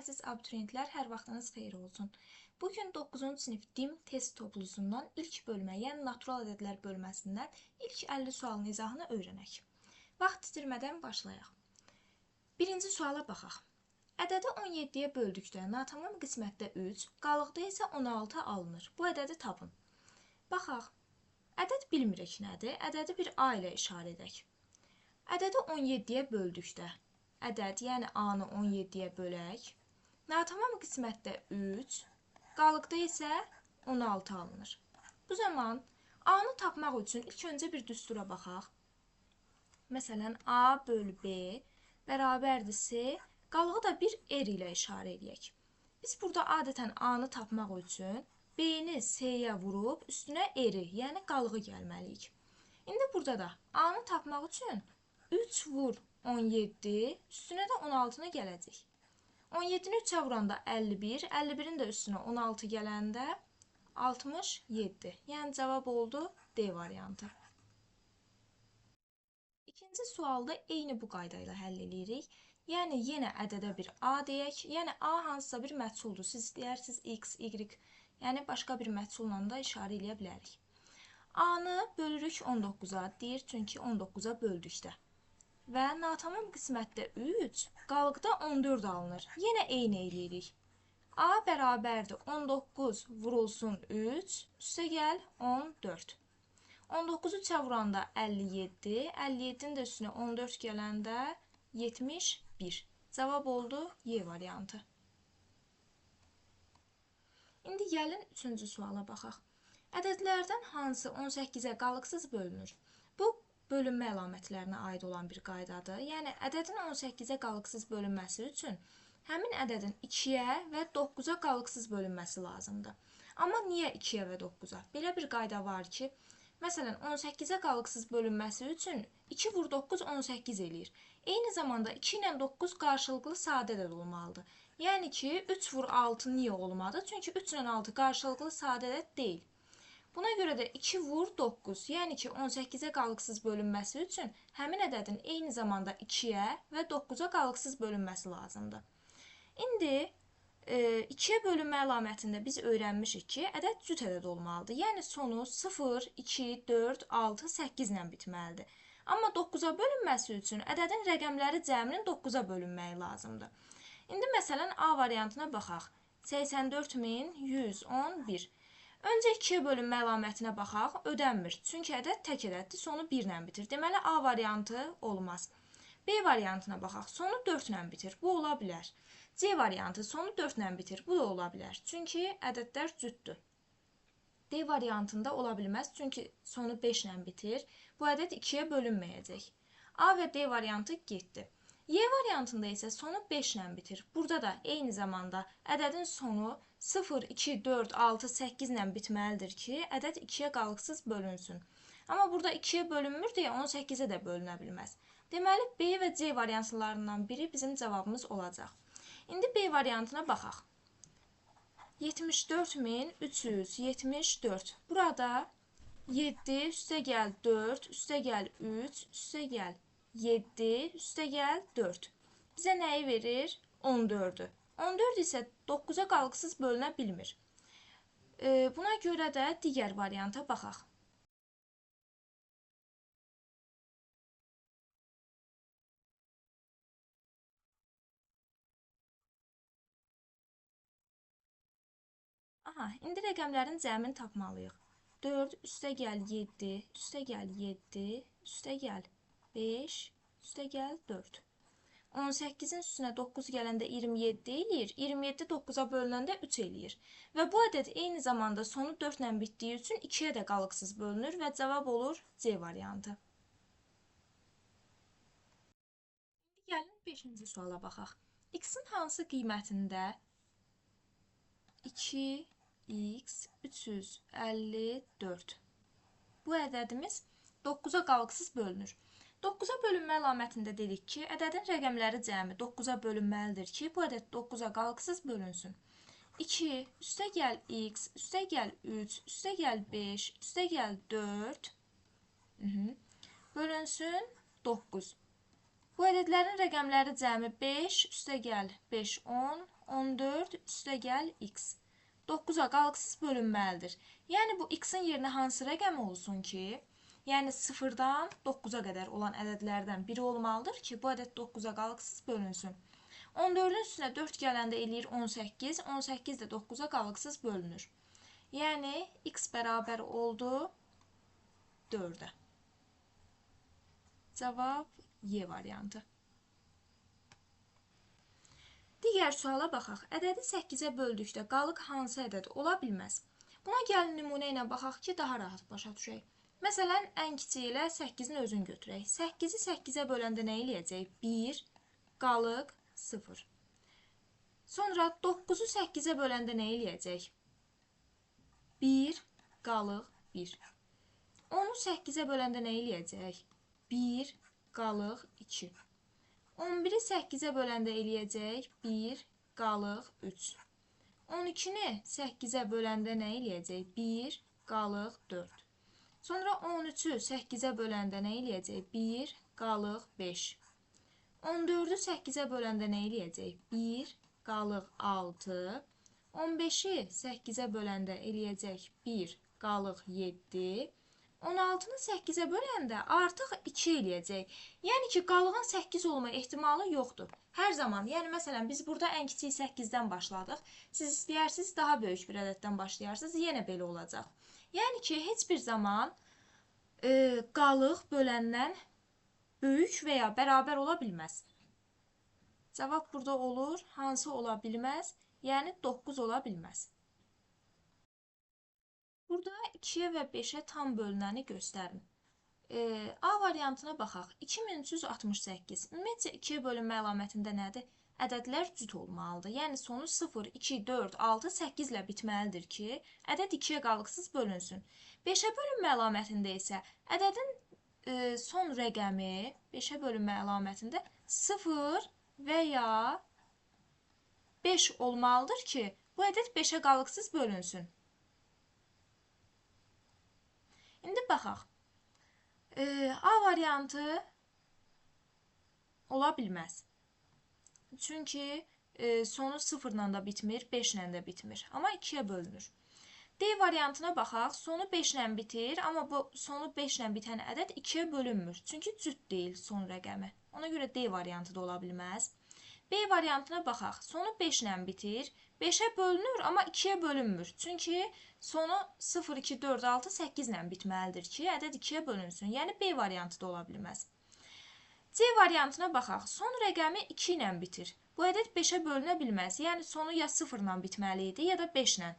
Əziz abituriyentlər, hər vaxtınız xeyir olsun. Bugün 9-cu sinif DİM test toplusundan ilk bölmə, yəni natural ədədlər bölməsindən ilk 50 sualın izahını öyrənək. Vaxt itirmədən başlayaq. Birinci suala baxaq. Ədədi 17-yə böldükdə natamam qismətdə 3, qalıqda isə 16 alınır. Bu ədədi tapın. Baxaq. Ədəd bilmirik nədir? Ədədi bir A ilə işarə edək. Ədədi 17-yə böldükdə ədəd, yəni A-nı 17-yə bölək. Natamam qismətdə 3, qalıqda isə 16 alınır. Bu zaman A-nı tapmaq üçün ilk öncə bir düstura baxaq. Məsələn, A bölü B bərabərdir C, qalığı da bir R ilə işarə edək. Biz burada adətən A-nı tapmaq üçün B-ni C-yə vurub üstünə R-i, yəni qalığı gəlməliyik. İndi burada da A-nı tapmaq üçün 3 vur 17, üstünə də 16-nı gələcək. 17-ni 3-ə vuranda 51, 51-in də üstünə 16 gələndə 67. Yəni cavab oldu D variantı. İkinci sualda eyni bu qayda ilə həll edirik. Yəni yenə ədədə bir A deyək. Yəni A hansısa bir məhsuldur. Siz istəyirsiniz X, Y, yəni başqa bir məhsulla da işarə edə bilərik. A-nı bölürük 19-a, deyir çünki 19-a böldükdə. Və natamam qismətdə 3, qalıqda 14 alınır. Yenə eyni eləyirik. A bərabərdir 19 vurulsun 3, üstə gəl 14. 19-u 3-ə vuranda 57, 57-nin də üstünə 14 gələndə 71. Cavab oldu Y variantı. İndi gəlin 3-cü suala baxaq. Ədədlərdən hansı 18-ə qalıqsız bölünür? Bu bölünmə əlamətlərinə aid olan bir qaydadır. Yəni, ədədin 18-ə qalıqsız bölünməsi üçün həmin ədədin 2-yə və 9-a qalıqsız bölünməsi lazımdır. Amma niyə 2-yə və 9-a? Belə bir qayda var ki, məsələn, 18-ə qalıqsız bölünməsi üçün 2 vur 9 18 eləyir. Eyni zamanda 2 ilə 9 qarşılıqlı sadə ədəd olmalıdır. Yəni ki, 3 vur 6 niyə olmadı? Çünki 3 ilə 6 qarşılıqlı sadə ədəd deyil. Buna görə də 2 vur 9, yəni ki 18-ə qalıqsız bölünməsi üçün həmin ədədin eyni zamanda 2-yə və 9-a qalıqsız bölünməsi lazımdır. İndi 2-yə bölünmə əlamətində biz öyrənmişik ki, ədəd cüt ədəd olmalıdır. Yəni sonu 0, 2, 4, 6, 8 ilə bitməlidir. Amma 9-a bölünməsi üçün ədədin rəqəmləri cəminin 9-a bölünməyi lazımdır. İndi məsələn A variantına baxaq. 84111. Öncə 2-yə bölünmə əlamətinə baxaq, ödənmir. Çünki ədəd tək ədəddir, sonu 1 ilə bitir. Deməli, A variantı olmaz. B variantına baxaq, sonu 4 ilə bitir. Bu ola bilər. C variantı sonu 4 ilə bitir. Bu da ola bilər. Çünki ədədlər cütdür. D variantında ola bilməz. Çünki sonu 5 ilə bitir. Bu ədəd 2-yə bölünməyəcək. A və D variantı getdi. Y variantında isə sonu 5 ilə bitir. Burada da eyni zamanda ədədin sonu 0, 2, 4, 6, 8 ilə bitməlidir ki, ədəd 2-yə qalıqsız bölünsün. Amma burada 2-yə bölünmür deyə 18-ə də bölünə bilməz. Deməli, B və C variantlarından biri bizim cavabımız olacaq. İndi B variantına baxaq. 74374. Burada 7, üstə gəl 4, üstə gəl 3, üstə gəl 7, üstə gəl 4. Bizə nəyi verir? 14-ü. 14 isə 9-a qalıqsız bölünə bilmir. Buna görə də digər varianta baxaq. Aha, indi rəqəmlərin cəmini tapmalıyıq. 4, üstə gəl 7, üstə gəl 7, üstə gəl 5, üstə gəl 4. 18-in üstünə 9 gələndə 27 eləyir, 27 9-a bölünəndə 3 eləyir. Və bu ədəd eyni zamanda sonu 4 ilə bitdiyi üçün 2-yə də qalıqsız bölünür və cavab olur C variantı. İndi gəlin 5-ci suala baxaq. X-in hansı qiymətində 2x 354. Bu ədədimiz 9-a qalıqsız bölünür. 9-a bölünmə əlamətində dedik ki, ədədin rəqəmləri cəmi 9-a bölünməlidir ki, bu ədəd 9-a qalıqsız bölünsün. 2, üstə gəl x, üstə gəl 3, üstə gəl 5, üstə gəl 4, bölünsün 9. Bu ədədlərin rəqəmləri cəmi 5, üstə gəl 5, 10, 14 üstə gəl x. 9-a qalıqsız bölünməlidir. Yəni bu x-in yerinə hansı rəqəm olsun ki, yəni 0-dan 9-a qədər olan ədədlərdən biri olmalıdır ki, bu ədəd 9-a qalıqsız bölünsün. 14-ün üstünə 4 gələndə eləyir 18, 18 də 9-a qalıqsız bölünür. Yəni x bərabər oldu 4-ə. Cavab Y variantı. Digər suala baxaq. Ədədi 8-ə böldükdə qalıq hansı ədəd ola bilməz? Buna gəlin nümunə ilə baxaq ki, daha rahat başa düşək. Məsələn, ən kiçiyi ilə 8-in özünü götürək. 8-i 8-ə böləndə nə eləyəcək? 1, qalıq 0. Sonra 9-u 8-ə böləndə nə eləyəcək? 1, qalıq 1. 10-u 8-ə böləndə nə eləyəcək? 1, qalıq 2. 11-i 8-ə böləndə eləyəcək? 1, qalıq 3. 12-ni 8-ə böləndə nə eləyəcək? 1, qalıq 4. Sonra 13-ü 8-ə böləndə nə eləyəcək? 1, qalıq 5. 14-ü 8-ə böləndə nə eləyəcək? 1, qalıq 6. 15-i 8-ə böləndə eləyəcək? 1, qalıq 7. 16-nı 8-ə böləndə artıq 2 eləyəcək. Yəni ki, qalığın 8 olma ehtimalı yoxdur. Hər zaman, yəni məsələn, biz burada ən kiçik 8-dən başladıq. Siz istəyirsiniz, daha böyük bir ədəddən başlayarsınız, yenə belə olacaq. Yəni ki, heç bir zaman qalıq böləndən böyük və ya bərabər ola bilməz. Cavab burada olur, hansı ola bilməz? Yəni 9 ola bilməz. Burada 2-yə və 5-ə tam bölünəni göstərin. A variantına baxaq. 2368. Ümumiyyətcə 2-yə bölünmə əlamətində nədir? Ədədlər cüt olmalıdır. Yəni sonu 0, 2, 4, 6, 8 ilə bitməlidir ki, ədəd 2-yə qalıqsız bölünsün. 5-ə bölünmə əlamətində isə ədədin son rəqəmi 5-ə bölünmə əlamətində 0 və ya 5 olmalıdır ki, bu ədəd 5-ə qalıqsız bölünsün. İndi baxaq. A variantı ola bilməz. Çünki sonu 0 ilə də bitmir, 5 ilə də bitmir. Amma 2-yə bölünür. D variantına baxaq. Sonu 5 ilə bitir, amma bu sonu 5 ilə bitən ədəd 2-yə bölünmür. Çünki cüt deyil son rəqəmi. Ona görə D variantı da ola bilməz. B variantına baxaq. Sonu 5 ilə bitir. 5-ə bölünür, amma 2-yə bölünmür. Çünki sonu 0, 2, 4, 6, 8 ilə bitməlidir ki, ədəd 2-yə bölünsün. Yəni B variantı da ola bilməz. C variantına baxaq. Son rəqəmi 2 ilə bitir. Bu ədəd 5-ə bölünə bilməz. Yəni sonu ya 0 ilə bitməli idi, ya da 5 ilə.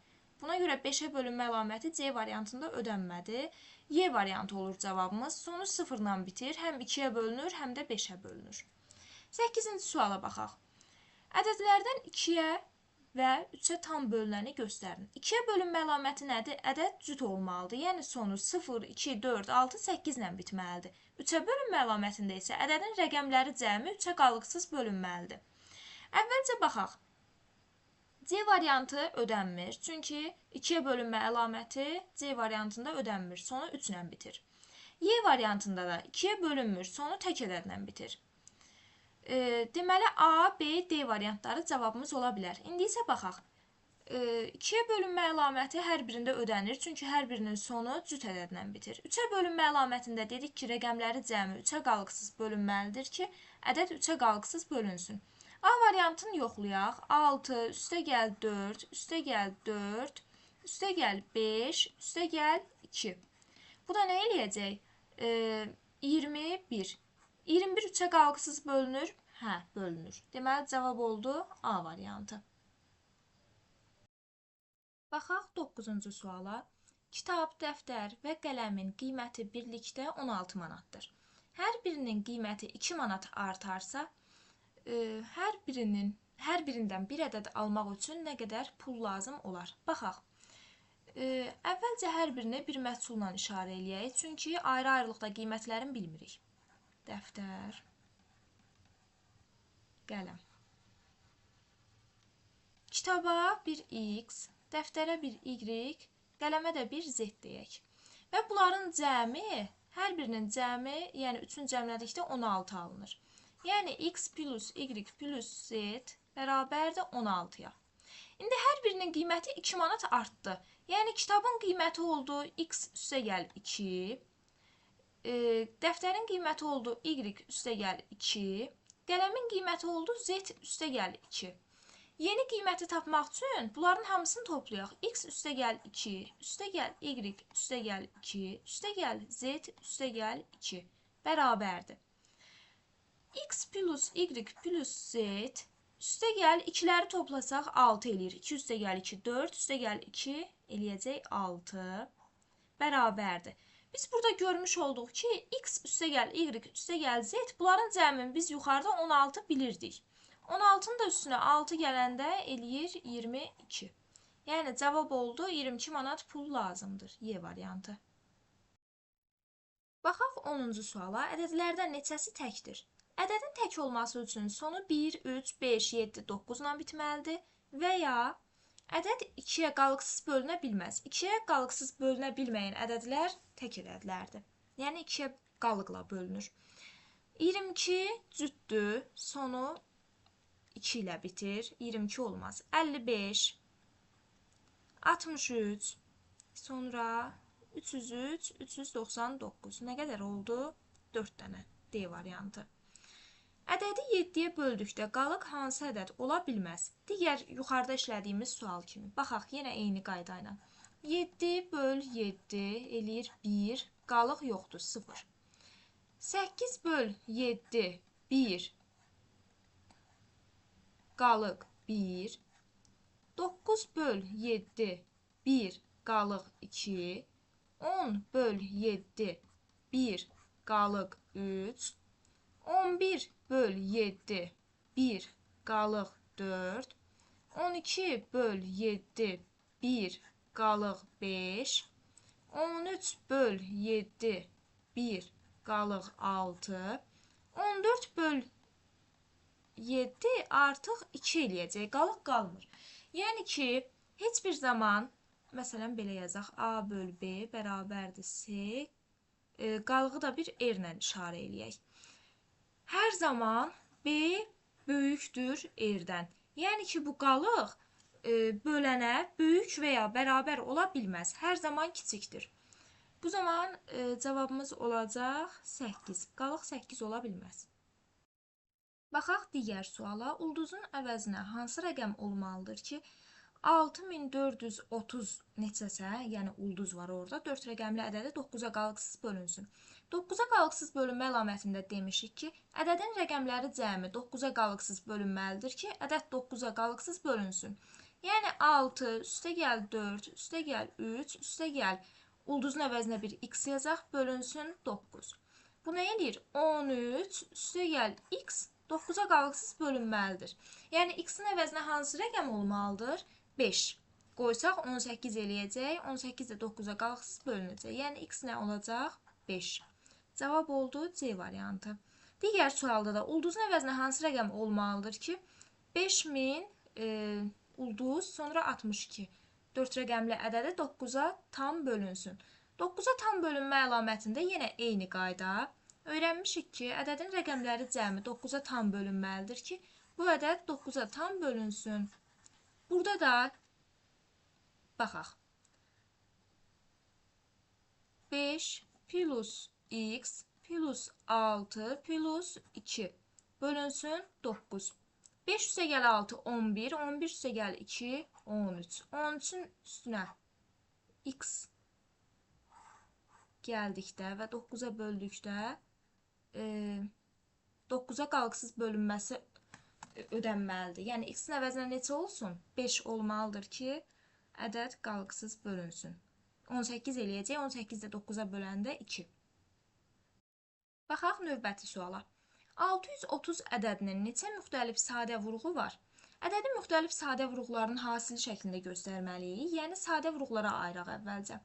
Buna görə 5-ə bölünmə əlaməti C variantında ödənmədi. Y variantı olur cavabımız. Sonu 0 ilə bitir. Həm 2-yə bölünür, həm də 5-ə bölünür. 8-ci suala baxaq. Ədədlərdən 2-yə və 3-ə tam bölünəni göstərin. 2-yə bölünmə əlaməti nədir? Ədəd cüt olmalıdır. Yəni sonu 0, 2, 4, 6, 8 ilə bitməlidir. 3-ə bölünmə əlamətində isə ədədin rəqəmləri cəmi 3-ə qalıqsız bölünməlidir. Əvvəlcə baxaq. C variantı ödənmir. Çünki 2-yə bölünmə əlaməti C variantında ödənmir. Sonu 3 ilə bitir. Y variantında da 2-yə bölünmür. Sonu tək ədədlə bitir. Deməli, A, B, D variantları cavabımız ola bilər. İndi isə baxaq. 2-yə bölünmə əlaməti hər birində ödənir. Çünki hər birinin sonu cüt ədədlə bitir. 3-ə bölünmə əlamətində dedik ki, rəqəmləri cəmi 3-ə qalıqsız bölünməlidir ki, ədəd 3-ə qalıqsız bölünsün. A variantını yoxlayaq. 6, üstə gəl 4, üstə gəl 4, üstə gəl 5, üstə gəl 2. Bu da nə eləyəcək? 21. 21 3-ə qalıqsız bölünür? Hə, bölünür. Deməli, cavab oldu A variantı. Baxaq 9-cu suala. Kitab, dəftər və qələmin qiyməti birlikdə 16 manatdır. Hər birinin qiyməti 2 manat artarsa, hər birindən bir ədəd almaq üçün nə qədər pul lazım olar? Baxaq. Əvvəlcə hər birini bir məhsulla işarə eləyək, çünki ayrı-ayrılıqda qiymətlərini bilmirik. Dəftər, qələm. Kitaba bir X, dəftərə bir Y, qələmə də bir Z deyək. Və bunların cəmi, hər birinin cəmi, yəni 3-ün cəmlədikdə 16 alınır. Yəni X plus Y plus Z bərabərdir 16-ya. İndi hər birinin qiyməti 2 manat artdı. Yəni kitabın qiyməti oldu x üstəgəl 2, dəftərin qiyməti oldu y üstəgəl 2, qələmin qiyməti oldu z üstəgəl 2. Yeni qiyməti tapmaq üçün bunların hamısını toplayaq. X üstəgəl 2, üstəgəl y üstəgəl 2, üstəgəl z üstəgəl 2 bərabərdir. X plus y plus z üstəgəl 2'ləri toplasaq 6 eləyir. 2 üstəgəl 2, 4 üstəgəl 2 eləyəcək 6 bərabərdir. Biz burada görmüş olduq ki, x üstəgəl y üstəgəl z bunların cəmini biz yuxarıda 16 bilirdik. 16'nın da üstünə 6 gələndə eləyir 22. Yəni cavab oldu 22 manat pul lazımdır. Y variantı. Baxaq 10-cu suala. Ədədlərdən neçəsi təkdir? Ədədin tək olması üçün sonu 1, 3, 5, 7, 9 ilə bitməlidir və ya ədəd 2-yə qalıqsız bölünə bilməz. 2-yə qalıqsız bölünə bilməyən ədədlər tək ədədlərdir. Yəni 2-yə qalıqla bölünür. 22 cütdür, sonu 2 ilə bitir, 22 olmaz. 55, 63, sonra 303, 399. Nə qədər oldu? 4 dənə D variantı. Ədədi 7-yə böldükdə qalıq hansı ədəd ola bilməz? Digər yuxarıda işlədiyimiz sual kimi. Baxaq, yenə eyni qayda ilə. 7 böl 7 eləyir 1, qalıq yoxdur, 0. 8 böl 7, 1, qalıq 1. 9 böl 7, 1, qalıq 2. 10 böl 7, 1, qalıq 3. 11 böl 7, 1, qalıq 4. 12 böl 7, 1, qalıq 5. 13 böl 7, 1, qalıq 6. 14 böl 7 artıq 2 eləyəcək. Qalıq qalmır. Yəni ki, heç bir zaman, məsələn, belə yazaq, A böl B bərabərdir C, qalığı da bir R ilə işarə eləyək. Hər zaman B böyükdür R-dən. Yəni ki, bu qalıq bölənə böyük və ya bərabər ola bilməz. Hər zaman kiçikdir. Bu zaman cavabımız olacaq 8. Qalıq 8 ola bilməz. Baxaq digər suala. Ulduzun əvəzinə hansı rəqəm olmalıdır ki, 6430 neçəsə, yəni ulduz var orada, 4 rəqəmli ədədi 9-a qalıqsız bölünsün. 9-a qalıqsız bölünmə əlamətində demişik ki, ədədin rəqəmləri cəmi 9-a qalıqsız bölünməlidir ki, ədəd 9-a qalıqsız bölünsün. Yəni 6 üstəgəl 4 üstəgəl 3 üstəgəl ulduzun əvəzinə bir x yazaq, bölünsün 9. Bu nə edir? 13 üstəgəl x 9-a qalıqsız bölünməlidir. Yəni x-in əvəzinə hansı rəqəm olmalıdır? 5. Qoysaq 18 eləyəcək. 18 də 9-a qalıqsız bölünəcək. Yəni x nə olacaq? 5. Cavab oldu C variantı. Digər sualda da ulduzun əvəzinə hansı rəqəm olmalıdır ki, 5000 ulduz, sonra 62. 4 rəqəmli ədədi 9-a tam bölünsün. 9-a tam bölünmə əlamətində yenə eyni qayda. Öyrənmişik ki, ədədin rəqəmləri cəmi 9-a tam bölünməlidir ki, bu ədəd 9-a tam bölünsün. Burada da baxaq. 5 plus x plus 6 plus 2 bölünsün 9. 5 üstəgəl 6 11, 11 üstəgəl 2 13. 13-ün üstünə x gəldikdə və 9-a böldükdə 9-a qalıqsız bölünməsi ödənməlidir. Yəni x-in əvəzinə neçə olsun? 5 olmalıdır ki, ədəd qalıqsız bölünsün. 18 eləyəcək. 18 də 9-a böləndə 2. Baxaq növbəti suala. 630 ədədinin neçə müxtəlif sadə vurğu var? Ədədin müxtəlif sadə vurğularının hasili şəklində göstərməliyik. Yəni sadə vurğulara ayıraq əvvəlcə.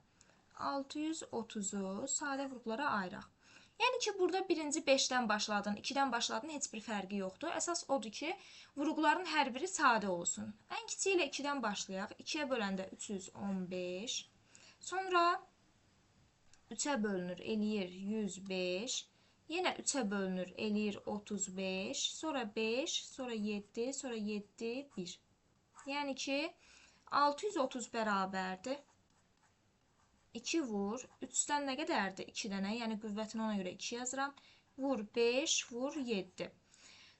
630-u sadə vurğulara ayıraq. Yəni ki, burada birinci 5-dən başladın, 2-dən başladın, heç bir fərqi yoxdur. Əsas odur ki, vurğuların hər biri sadə olsun. Ən kiçiyi ilə 2-dən başlayaq. 2-yə böləndə 315. Sonra 3-ə bölünür, eləyir 105. Yenə 3-ə bölünür, eləyir 35, sonra 5, sonra 7, sonra 7, 1. Yəni ki, 630 bərabərdir. 2 vur, 3-dən nə qədərdir? 2 dənə, yəni qüvvətini ona görə 2 yazıram. Vur 5, vur 7.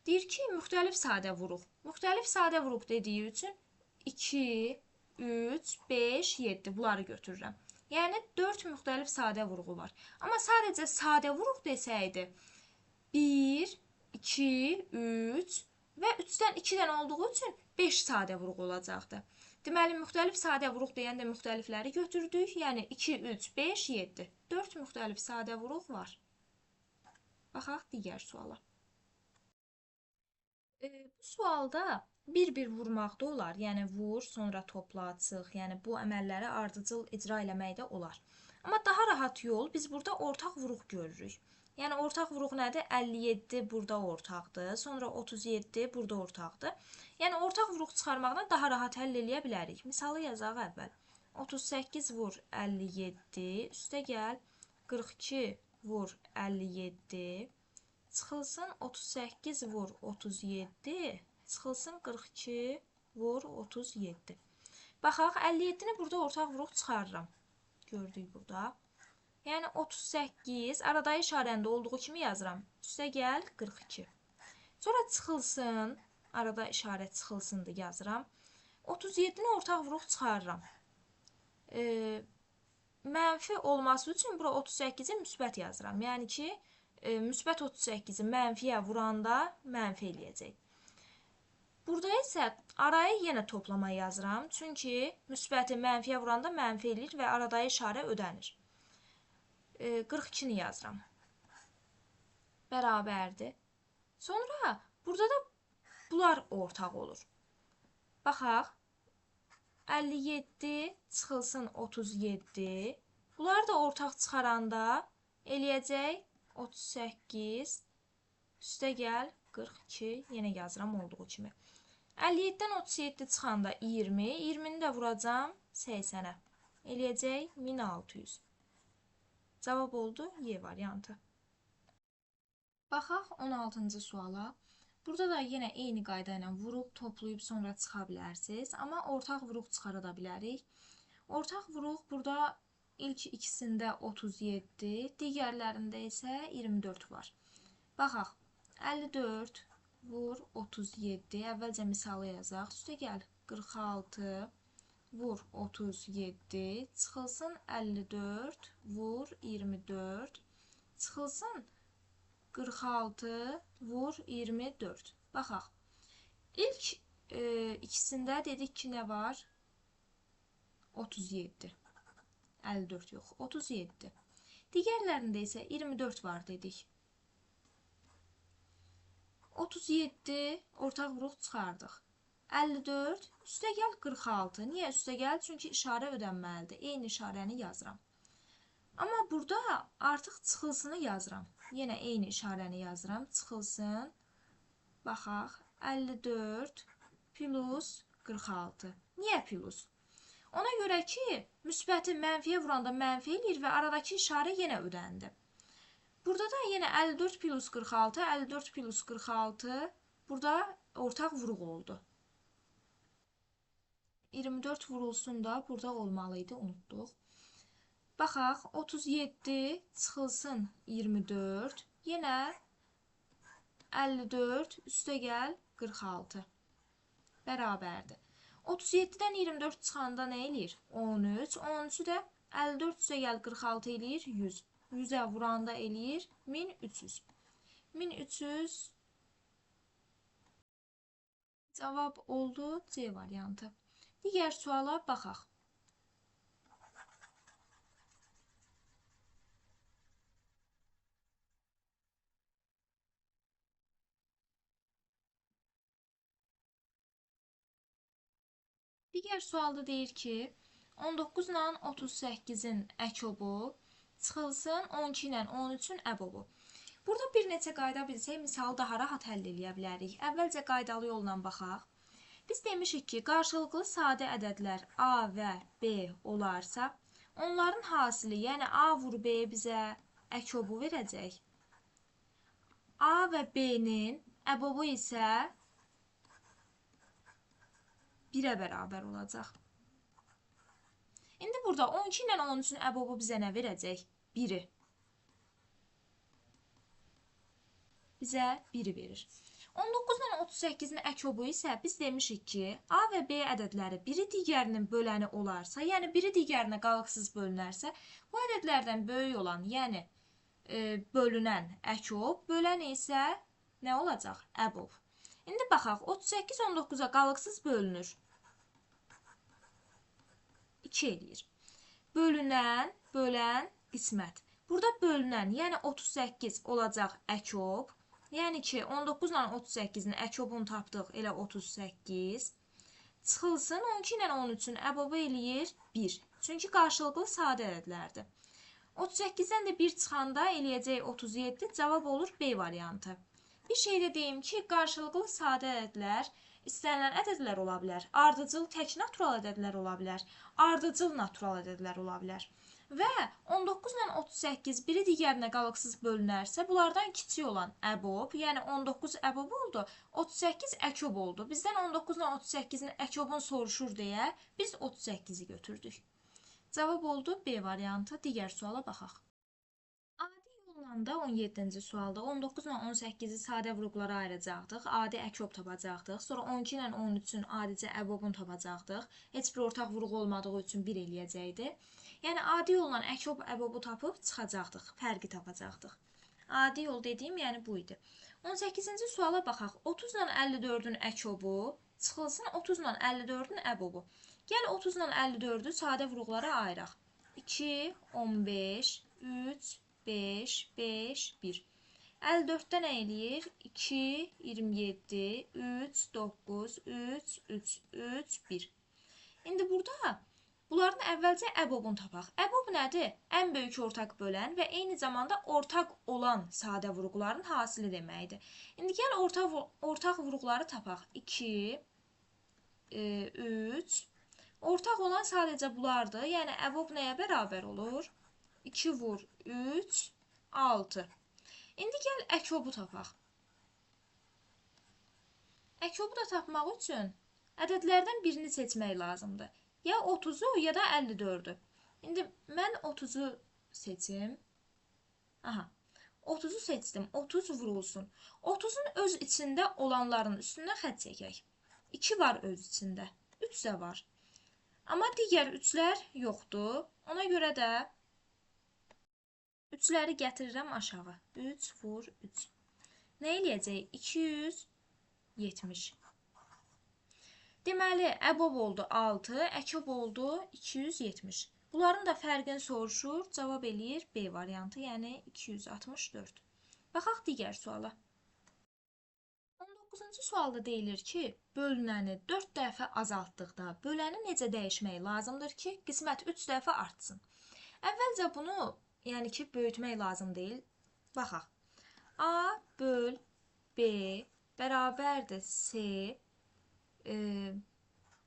Deyir ki, müxtəlif sadə vuruq. Müxtəlif sadə vuruq dediyi üçün 2, 3, 5, 7 bunları götürürəm. Yəni 4 müxtəlif sadə vuruğu var. Amma sadəcə sadə vuruq desəydi 1, 2, 3 və 3-dən 2 dənə olduğu üçün 5 sadə vuruq olacaqdı. Deməli, müxtəlif sadə vuruq deyəndə müxtəlifləri götürdük. Yəni 2, 3, 5, 7. 4 müxtəlif sadə vuruq var. Baxaq digər suala. Bu sualda bir-bir vurmaq da olar. Yəni vur, sonra topla, çıx. Yəni bu əməlləri ardıcıl icra eləmək də olar. Amma daha rahat yol biz burada ortaq vuruq görürük. Yəni ortaq vuruq nədir? 57 burada ortaqdır. Sonra 37 burada ortaqdır. Yəni ortaq vuruq çıxarmaqdan daha rahat həll eləyə bilərik. Misalı yazaq əvvəl. 38 vur 57, üstə gəl 42 vur 57, çıxılsın 38 vur 37, çıxılsın 42 vur 37. Baxaq, 57-ni burada ortaq vuruq çıxarıram. Gördük burada. Yəni 38 aradayı işarəndə olduğu kimi yazıram. Üstə gəl 42. Sonra çıxılsın, arada işarə çıxılsındır yazıram. 37-ni ortaq vuruq çıxarıram. Mənfi olması üçün bura 38-i müsbət yazıram. Yəni ki, müsbət 38-i mənfiyə vuranda mənfi eləyəcək. Burada isə arayı yenə toplama yazıram. Çünki müsbəti mənfiyə vuranda mənfi eləyir və aradayı işarə ödənir. 42-ni yazıram. Bərabərdir. Sonra burada da bunlar ortaq olur. Baxaq. 57 çıxılsın 37. Bunlar da ortaq çıxaranda eləyəcək 38 üstə gəl 42. Yenə yazıram olduğu kimi. 57-dən 37 çıxanda 20. 20-ni də vuracam 80-ə. Eləyəcək 1600. Cavab oldu Y variantı. Baxaq 16-cı suala. Burada da yenə eyni qayda ilə vuruq toplayıb sonra çıxa bilərsiniz. Amma ortaq vuruq çıxara da bilərik. Ortaq vuruq burada ilk ikisində 37, digərlərində isə 24 var. Baxaq, 54 vur 37. Əvvəlcə misalı yazaq. Üstə gəl 46 vur 37. Çıxılsın 54 vur 24. Çıxılsın 46 vur 24. Baxaq. İlk ikisində dedik ki, nə var? 37. 54 yox, 37. Digərlərində isə 24 var dedik. 37 ortaq vuruq çıxardıq. 54 üstə gəl 46. Niyə üstə gəl? Çünki işarə ödənməlidir. Eyni işarəni yazıram. Amma burada artıq çıxılsını yazıram. Yenə eyni işarəni yazıram. Çıxılsın. Baxaq. 54 plus 46. Niyə plus? Ona görə ki, müsbəti mənfiyə vuranda mənfi eləyir və aradakı işarə yenə ödəndi. Burada da yenə 54 plus 46, 54 plus 46 burada ortaq vuruq oldu. 24 vurulsun da burada olmalıydı, unutduq. Baxaq, 37 çıxılsın 24, yenə 54 üstə gəl 46 bərabərdir. 37-dən 24 çıxanda nə eləyir? 13. 13-ü də 54 üstə gəl 46 eləyir 100. 100-ə vuranda eləyir 1300. 1300 cavab oldu C variantı. Digər suala baxaq. Digər sualda deyir ki, 19 ilə 38-in əkobu çıxılsın 12 ilə 13-ün əbobu. Burada bir neçə qayda bilsək, misalı daha rahat həll eləyə bilərik. Əvvəlcə qaydalı yolla baxaq. Biz demişik ki, qarşılıqlı sadə ədədlər A və B olarsa, onların hasili, yəni A vur B bizə əkobu verəcək. A və B-nin əbobu isə 1-ə bərabər olacaq. İndi burada 12 ilə 13-ün əbobu bizə nə verəcək? 1-i. Bizə 1-i verir. 19 ilə 38-in əkobu isə biz demişik ki, A və B ədədləri biri digərinin böləni olarsa, yəni biri digərinə qalıqsız bölünərsə, bu ədədlərdən böyük olan, yəni bölünən əkob, bölən isə nə olacaq? Əbob. İndi baxaq, 38 19-a qalıqsız bölünür. 2 eləyir. Bölünən, bölən, qismət. Burada bölünən, yəni 38 olacaq əkob. Yəni ki, 19 ilə 38-in əkobunu tapdıq, elə 38. Çıxılsın, 12 ilə 13-ün əbobu eləyir 1. Çünki qarşılıqlı sadə ədədlərdir. 38-dən də 1 çıxanda eləyəcək 37, cavab olur B variantı. Bir şey də deyim ki, qarşılıqlı sadə ədədlər istənilən ədədlər ola bilər. Ardıcıl tək natural ədədlər ola bilər. Ardıcıl natural ədədlər ola bilər. Və 19 ilə 38 biri digərinə qalıqsız bölünərsə, bunlardan kiçik olan əbob, yəni 19 əbob oldu, 38 əkob oldu. Bizdən 19 ilə 38-in əkobunu soruşur deyə biz 38-i götürdük. Cavab oldu B variantı. Digər suala baxaq. Adi yolla da 17-ci sualda 19 ilə 18-i sadə vurğulara ayıracaqdıq. Adi əkob tapacaqdıq. Sonra 12 ilə 13-ün adicə əbobunu tapacaqdıq. Heç bir ortaq vurğu olmadığı üçün 1 eləyəcəkdi. Yəni, adi yolla əkob əbobu tapıb çıxacaqdıq, fərqi tapacaqdıq. Adi yol dediyim, yəni bu idi. 18-ci suala baxaq. 30 ilə 54-ün əkobu çıxılsın 30 ilə 54-ün əbobu. Gəl 30 ilə 54-ü sadə vurğulara ayıraq. 2, 15, 3, 5, 5, 1. 54-də nə eləyir? 2, 27, 3, 9, 3, 3, 3, 1. İndi burada bunların əvvəlcə əbobunu tapaq. Əbob nədir? Ən böyük ortaq bölən və eyni zamanda ortaq olan sadə vurğuların hasili deməkdir. İndi gəl ortaq vurğuları tapaq. 2, 3. Ortaq olan sadəcə bunlardır. Yəni əbob nəyə bərabər olur? 2 vur 3, 6. İndi gəl əkobu tapaq. Əkobu da tapmaq üçün ədədlərdən birini seçmək lazımdır. Ya 30-u, ya da 54-ü. İndi mən 30-u seçim. Aha, 30-u seçdim. 30 vurulsun. 30-un öz içində olanların üstündən xətt çəkək. 2 var öz içində. 3 də var. Amma digər 3-lər yoxdur. Ona görə də 3-ləri gətirirəm aşağı. 3 vur 3. Nə eləyəcək? 270. Deməli, əbob oldu 6, əkob oldu 270. Bunların da fərqini soruşur, cavab eləyir B variantı, yəni 264. Baxaq digər suala. 19-cu sualda deyilir ki, bölünəni 4 dəfə azaltdıqda böləni necə dəyişmək lazımdır ki, qismət 3 dəfə artsın. Əvvəlcə bunu, yəni ki, böyütmək lazım deyil. Baxaq. A böl B bərabərdir C.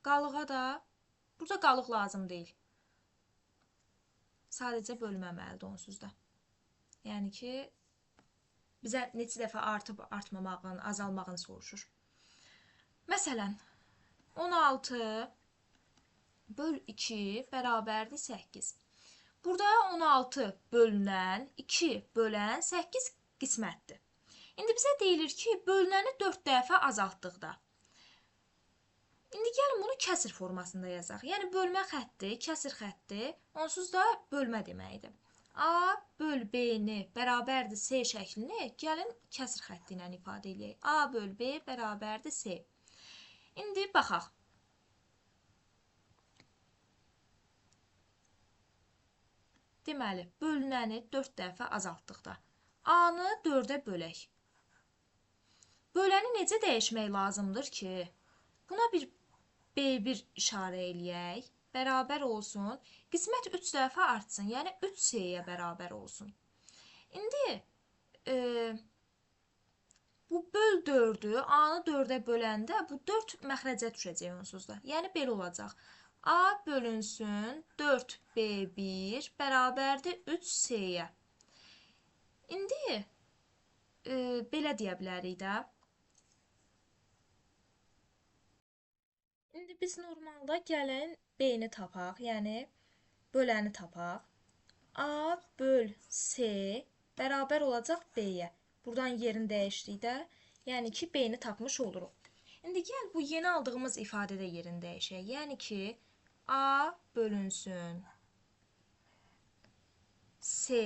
Qalığa da, burada qalıq lazım deyil. Sadəcə bölməməlidir onsuz da. Yəni ki, bizə neçə dəfə artıb artmamağın, azalmağını soruşur. Məsələn, 16 böl 2 bərabərdir 8. Burada 16 bölünən, 2 bölən 8 qismətdir. İndi bizə deyilir ki, bölünəni 4 dəfə azaltdıqda. İndi gəlin bunu kəsir formasında yazaq. Yəni bölmə xətti, kəsir xətti, onsuz da bölmə deməkdir. A böl B-ni bərabərdir C şəklini gəlin kəsir xətti ilə ifadə edək. A böl B bərabərdir C. İndi baxaq. Deməli, bölünəni 4 dəfə azaltdıqda. A-nı 4-ə bölək. Böləni necə dəyişmək lazımdır ki, buna bir B1 işarə eləyək, bərabər olsun, qismət 3 dəfə artsın, yəni 3C-yə bərabər olsun. İndi bu böl 4-ü, A-nı 4-ə böləndə bu 4 məxrəcə düşəcək onsuz da. Yəni belə olacaq. A bölünsün 4B1 bərabərdir 3C-yə. İndi belə deyə bilərik də. İndi biz normalda gəlin B-ni tapaq, yəni böləni tapaq. A böl C bərabər olacaq B-yə. Buradan yerini dəyişdikdə, yəni ki, B-ni tapmış oluruq. İndi gəl bu yeni aldığımız ifadədə yerini dəyişək. Yəni ki, A bölünsün C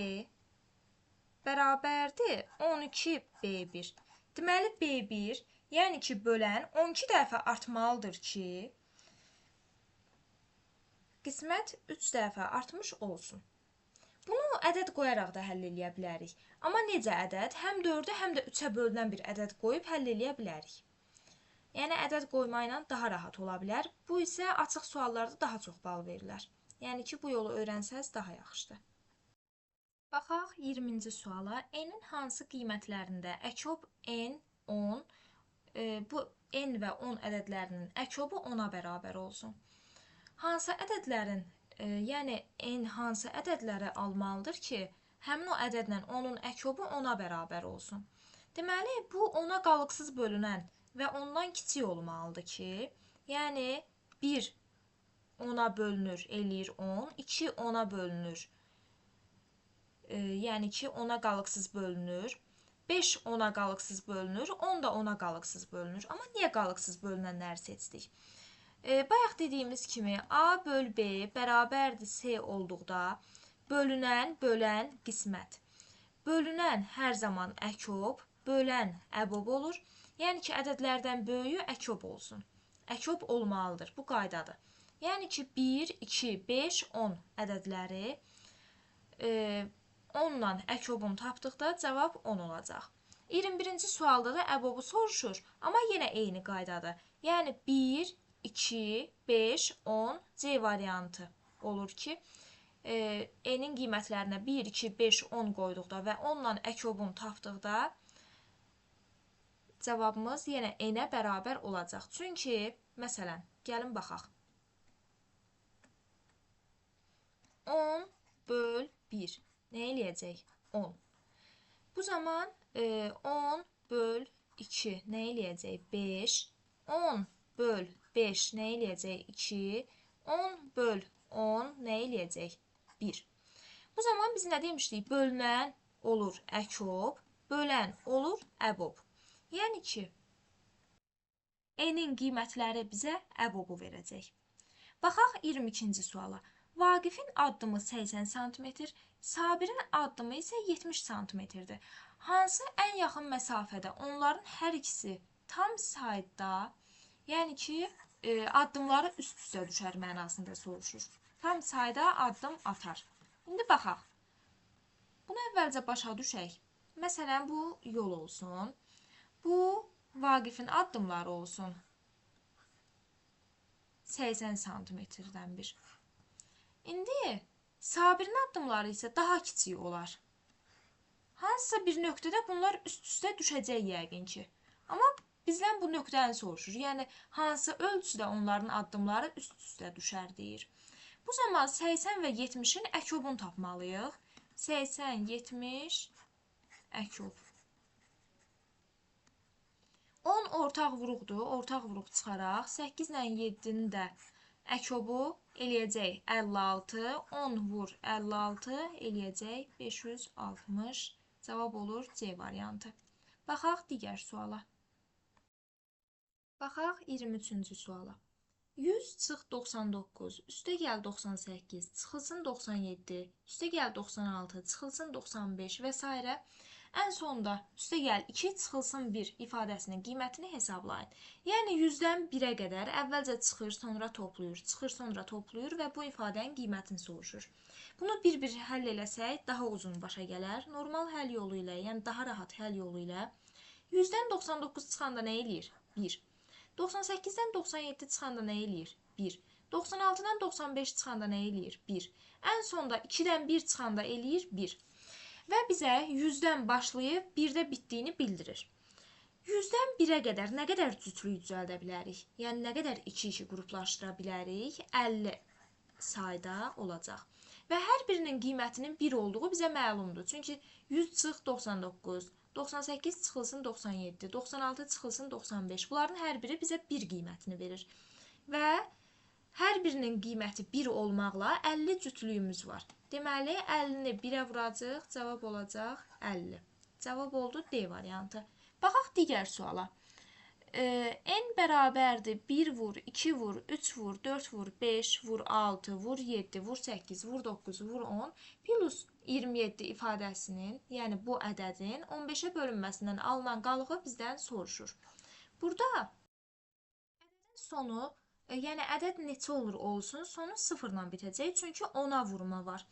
bərabərdir 12B1. Deməli, B1, yəni ki, bölən 12 dəfə artmalıdır ki, qismət 3 dəfə artmış olsun. Bunu ədəd qoyaraq da həll edə bilərik. Amma necə ədəd? Həm 4-ə, həm də 3-ə bölünən bir ədəd qoyub həll edə bilərik. Yəni, ədəd qoymaqla daha rahat ola bilər. Bu isə açıq suallarda daha çox bal verirlər. Yəni ki, bu yolu öyrənsəz daha yaxşıdır. Baxaq 20-ci suala. N-in hansı qiymətlərində əkob N, 10, bu N və 10 ədədlərinin əkobu 10-a bərabər olsun. Hansı ədədlərin, yəni N hansı ədədləri almalıdır ki, həmin o ədədlə onun əkobu 10-a bərabər olsun. Deməli, bu 10-a qalıqsız bölünən və ondan kiçik olmalıdır ki, yəni 1 10-a bölünür, eləyir 10, 2 10-a bölünür, yəni ki, 10-a qalıqsız bölünür, 5 10-a qalıqsız bölünür, 10 da 10-a qalıqsız bölünür. Amma niyə qalıqsız bölünənləri seçdik? Bayaq dediyimiz kimi A böl B bərabərdir C olduqda bölünən, bölən qismət. Bölünən hər zaman əkob, bölən əbob olur. Yəni ki, ədədlərdən böyüyü əkob olsun. Əkob olmalıdır. Bu qaydadır. Yəni ki, 1, 2, 5, 10 ədədləri 10-la əkobunu tapdıqda cavab 10 olacaq. 21-ci sualda da əbobu soruşur, amma yenə eyni qaydadır. Yəni 1, 2, 5, 10 C variantı olur ki, N-in qiymətlərinə 1, 2, 5, 10 qoyduqda və 10-la əkobunu tapdıqda cavabımız yenə N-ə bərabər olacaq. Çünki, məsələn, gəlin baxaq. 10 böl 1 nə eləyəcək? 10. Bu zaman 10 böl 2 nə eləyəcək? 5. 10 böl 5 nə eləyəcək? 2. 10 böl 10 nə eləyəcək? 1. Bu zaman biz nə demişdik? Bölünən olur əkob, bölən olur əbob. Yəni ki, N-in qiymətləri bizə əbobu verəcək. Baxaq 22-ci suala. Vaqifin addımı 80 sm, Sabirin addımı isə 70 sm-dir. Hansı ən yaxın məsafədə onların hər ikisi tam sayda, yəni ki, addımları üst-üstə düşər mənasında soruşur. Tam sayda addım atar. İndi baxaq. Bunu əvvəlcə başa düşək. Məsələn, bu yol olsun. Bu Vaqifin addımları olsun. 80 sm-dən bir. İndi Sabirin addımları isə daha kiçik olar. Hansısa bir nöqtədə bunlar üst-üstə düşəcək yəqin ki. Amma bizdən bu nöqtəni soruşur. Yəni, hansı ölçüdə onların addımları üst-üstə düşər deyir. Bu zaman 80 və 70-in əkobunu tapmalıyıq. 80, 70, əkob. 10 ortaq vuruqdur. Ortaq vuruq çıxaraq. 8 ilə 7-nin də əkobu eləyəcək 56. 10 vur 56 eləyəcək 560. Cavab olur C variantı. Baxaq digər suala. Baxaq 23-cü suala. 100 çıx 99, üstə gəl 98, çıxılsın 97, üstə gəl 96, çıxılsın 95 və s. Ən sonda üstə gəl 2, çıxılsın 1 ifadəsinin qiymətini hesablayın. Yəni 100-dən 1-ə qədər əvvəlcə çıxır, sonra toplayır, çıxır, sonra toplayır və bu ifadənin qiymətini soruşur. Bunu bir-bir həll eləsək daha uzun başa gələr. Normal həll yolu ilə, yəni daha rahat həll yolu ilə 100-dən 99 çıxanda nə eləyir? 1. 98-dən 97 çıxanda nə eləyir? 1. 96-dan 95 çıxanda nə eləyir? 1. Ən sonda 2-dən 1 çıxanda eləyir? 1. Və bizə 100-dən başlayıb 1-də bitdiyini bildirir. 100-dən 1-ə qədər nə qədər cütlük düzəldə bilərik? Yəni, nə qədər 2-2 qruplaşdıra bilərik? 50 sayda olacaq. Və hər birinin qiymətinin 1 olduğu bizə məlumdur. Çünki 100 çıx 99, 98 çıxılsın 97, 96 çıxılsın 95. Bunların hər biri bizə 1 qiymətini verir. Və hər birinin qiyməti 1 olmaqla 50 cütlüyümüz var. Deməli, 50-ni 1-ə vuracaq, cavab olacaq 50. Cavab oldu D variantı. Baxaq digər suala. N bərabərdir 1 vur, 2 vur, 3 vur, 4 vur, 5 vur, 6 vur, 7 vur, 8 vur, 9 vur, 10 plus 27 ifadəsinin, yəni bu ədədin 15-ə bölünməsindən alınan qalığı bizdən soruşur. Burada ədədin sonu, yəni ədəd neçə olur olsun, sonu 0 ilə bitəcək, çünki 10-a vurma var.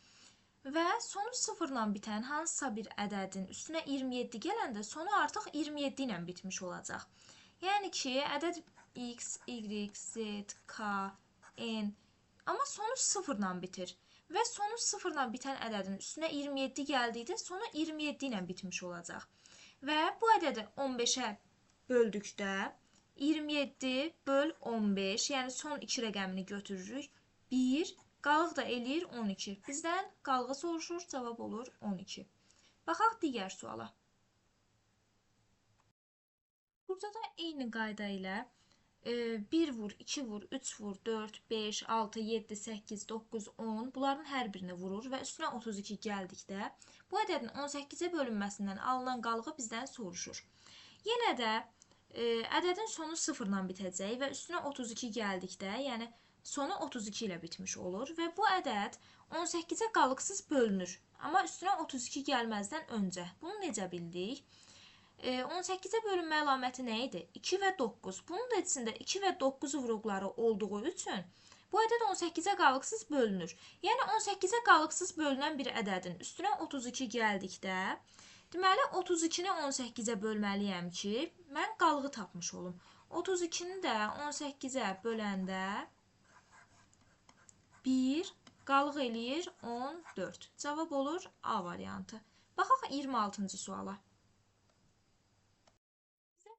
Və sonu 0 ilə bitən hansısa bir ədədin üstünə 27 gələndə sonu artıq 27 ilə bitmiş olacaq. Yəni ki, ədəd x, y, z, k, n, amma sonu 0 ilə bitir. Və sonu 0 ilə bitən ədədin üstünə 27 gəldikdə sonu 27 ilə bitmiş olacaq. Və bu ədədi 15-ə böldükdə 27 böl 15, yəni son 2 rəqəmini götürürük. 1, qalıq da eləyir 12. Bizdən qalığı soruşur, cavab olur 12. Baxaq digər suala. Burada da eyni qayda ilə 1 vur, 2 vur, 3 vur, 4, 5, 6, 7, 8, 9, 10 bunların hər birini vurur və üstünə 32 gəldikdə bu ədədin 18-ə bölünməsindən alınan qalığı bizdən soruşur. Yenə də ədədin sonu 0 ilə bitəcək və üstünə 32 gəldikdə, yəni sonu 32 ilə bitmiş olur və bu ədəd 18-ə qalıqsız bölünür. Amma üstünə 32 gəlməzdən öncə. Bunu necə bildik? 18-ə bölünmə əlaməti nə idi? 2 və 9. Bunun da içində 2 və 9 vurğuları olduğu üçün bu ədəd 18-ə qalıqsız bölünür. Yəni 18-ə qalıqsız bölünən bir ədədin üstünə 32 gəldikdə, deməli 32-ni 18-ə bölməliyəm ki, mən qalığı tapmış olum. 32-ni də 18-ə böləndə 1 qalıq eləyir 14. Cavab olur A variantı. Baxaq 26-cı suala.